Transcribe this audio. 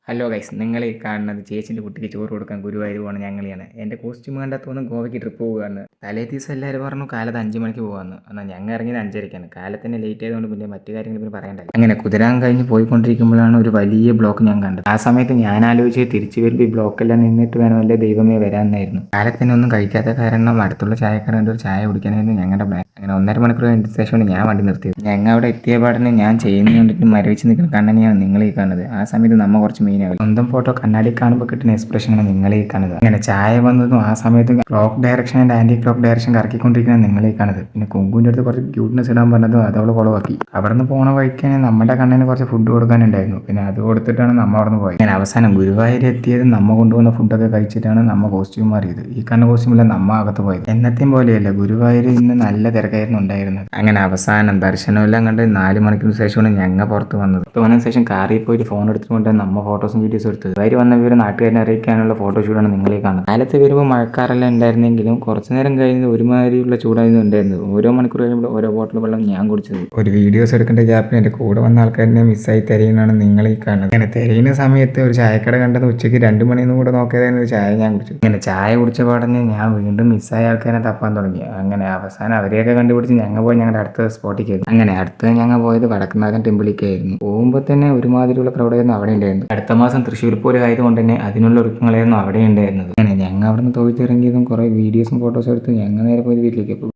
Hello guys, നിങ്ങൾ ഈ കാണുന്നത് ചേച്ചിൻ്റെ കുട്ടിക്ക് ചോറ് കൊടുക്കാൻ ഗുരുവായൂർ പോകണം ഞങ്ങളെയാണ്. എൻ്റെ കോസ്റ്റ്യൂം കണ്ടാൽ തോന്നുന്നു ഗോവയ്ക്ക് ട്രിപ്പ് പോകുകയാണ്. തലേ ദിവസം എല്ലാവരും പറഞ്ഞു കാലത്ത് 5 മണിക്ക് പോകാമെന്ന്. എന്നാൽ ഞങ്ങൾ ഇറങ്ങിയത് 5:30ക്കാണ്. കാലത്തന്നെ ലേറ്റ് ആയതുകൊണ്ട് പിന്നെ മറ്റു കാര്യങ്ങൾ പിന്നെ പറയണ്ടല്ലോ. അങ്ങനെ കുതിരാൻ കഴിഞ്ഞ് പോയിക്കൊണ്ടിരിക്കുമ്പോഴാണ് ഒരു വലിയ ബ്ലോക്ക് ഞാൻ കണ്ടത്. ആ സമയത്ത് ഞാൻ ആലോചിച്ച് തിരിച്ചു വരുമ്പോൾ ഈ ബ്ലോക്കെല്ലാം നിന്നിട്ട് വേണമല്ലേ ദൈവമേ വരാമെന്നായിരുന്നു. കാലത്തന്നെ ഒന്നും കഴിക്കാത്ത കാരണം അടുത്തുള്ള ചായക്കട ഒരു ചായ കുടിക്കാനായിരുന്നു ഞങ്ങളുടെ പ്ലാൻ. അങ്ങനെ 1.5 മണിക്കൂർ കഴിഞ്ഞ ശേഷമാണ് ഞാൻ വണ്ടി നിർത്തിയത്. ഞങ്ങൾ അവിടെ എത്തിയ പാടിന് ഞാൻ ചെയ്യുന്നത് കണ്ടിട്ട് മരവിച്ച് നിൽക്കുന്ന കണ്ണനെയാണ് നിങ്ങൾ ഈ കാണുന്നത്. ആ സമയത്ത് നമ്മൾ കുറച്ച് മെയിനാകും. സ്വന്തം ഫോട്ടോ കണ്ണാടി കാണുമ്പോൾ കിട്ടുന്ന എക്സ്പ്രഷനാണ് നിങ്ങൾ ഈ കാണുന്നത്. അങ്ങനെ ചായ വന്നതും ആ സമയത്ത് clock direction and anti clock direction കറക്കിക്കൊണ്ടിരിക്കുന്ന നിങ്ങൾ ഈ കാണുന്നത്. പിന്നെ കുങ്കുവിൻ്റെ അടുത്ത് കുറച്ച് ക്യൂട്ട്നെസ് ഇടാൻ പറഞ്ഞതും അതവള് കുളവാക്കി. അവിടെ നിന്ന് പോണ വഴിക്കാണ് നമ്മുടെ കണ്ണന് കുറച്ച് ഫുഡ് കൊടുക്കാനുണ്ടായിരുന്നു. പിന്നെ അത് കൊടുത്തിട്ടാണ് നമ്മൾ അവിടെ നിന്ന് പോയത്. അങ്ങനെ അവസാനം ഗുരുവായൂർ എത്തിയത് നമ്മ കൊണ്ടുവന്ന ഫുഡൊക്കെ കഴിച്ചിട്ടാണ് നമ്മ കോസ്റ്റ്യൂം മാറിയത്. ഈ കാണുന്ന കോസ്റ്റ്യൂമില്ല നമ്മ അകത്ത് പോയത്. എന്നത്തെയും പോലെയല്ല, ഗുരുവായൂർ ഇന്ന് നല്ല തിരക്കായിരുന്നു ഉണ്ടായിരുന്നത്. അങ്ങനെ അവസാനം ദർശനമെല്ലാം കണ്ട് 4 മണിക്കൂറിന് ശേഷമാണ് ഞങ്ങൾ പുറത്ത് വന്നത്. വന്നതിന് ശേഷം കാറിൽ പോയിട്ട് ഫോൺ എടുത്തുകൊണ്ട് നമ്മ ഫോട്ടോസും വീഡിയോസും എടുത്തത്. വരി വന്ന വിവരം നാട്ടുകാരെ അറിയിക്കാനുള്ള ഫോട്ടോഷൂട്ടാണ് നിങ്ങളീ കാണുന്നത്. കാലത്ത് വരുമ്പോൾ മഴക്കാറെല്ലാം ഉണ്ടായിരുന്നെങ്കിലും കുറച്ചു നേരം കഴിഞ്ഞ് ഒരുമാതിരിയുള്ള ചൂടായിരുന്നു ഉണ്ടായിരുന്നത്. ഓരോ മണിക്കൂർ കഴിയുമ്പോൾ ഓരോ ബോട്ടിൽ വെള്ളം ഞാൻ കുടിച്ചത്. ഒരു വീഡിയോസ് എടുക്കേണ്ട ഗ്യാപ്പിൽ എൻ്റെ കൂടെ വന്ന ആൾക്കാരെ മിസ്സായി തിരയുന്നതാണ് നിങ്ങളീ കാണുന്നത്. അങ്ങനെ തിരയുന്ന സമയത്ത് ഒരു ചായക്കട കണ്ടത് ഉച്ചയ്ക്ക് 2 മണിന്ന് കൂടെ നോക്കിയതായിരുന്നു ഒരു ചായ ഞാൻ കുടിച്ചു. അങ്ങനെ ചായ കുടിച്ച പാടന്നെ ഞാൻ വീണ്ടും മിസ്സായ ആൾക്കാരെ തപ്പാൻ തുടങ്ങി. അങ്ങനെ അവസാനം അവരെയൊക്കെ കണ്ടുപിടിച്ച് ഞങ്ങൾ പോയി ഞങ്ങളുടെ അടുത്ത സ്പോട്ടിൽ കയറി. അങ്ങനെ അടുത്ത് ഞങ്ങൾ പോയത് വടക്കുന്നാഥൻ ടെമ്പിളിലേക്കായിരുന്നു. പോകുമ്പോൾ തന്നെ ഒരുമാതിരിയുള്ള ക്രൗഡായിരുന്നു അവിടെ ഉണ്ടായിരുന്നു. അടുത്ത മാസം തൃശ്ശൂർ പൂരം ആയതുകൊണ്ട് തന്നെ അതിനുള്ള ഒരുക്കങ്ങളായിരുന്നു അവിടെ ഉണ്ടായിരുന്നത്. അങ്ങനെ ഞങ്ങൾ അവിടെ നിന്ന് തൊഴുത്തിറങ്ങിയതും കുറേ വീഡിയോസും ഫോട്ടോസും എടുത്ത് ഞങ്ങൾ നേരെ പോയി വീട്ടിലേക്ക് പോകും.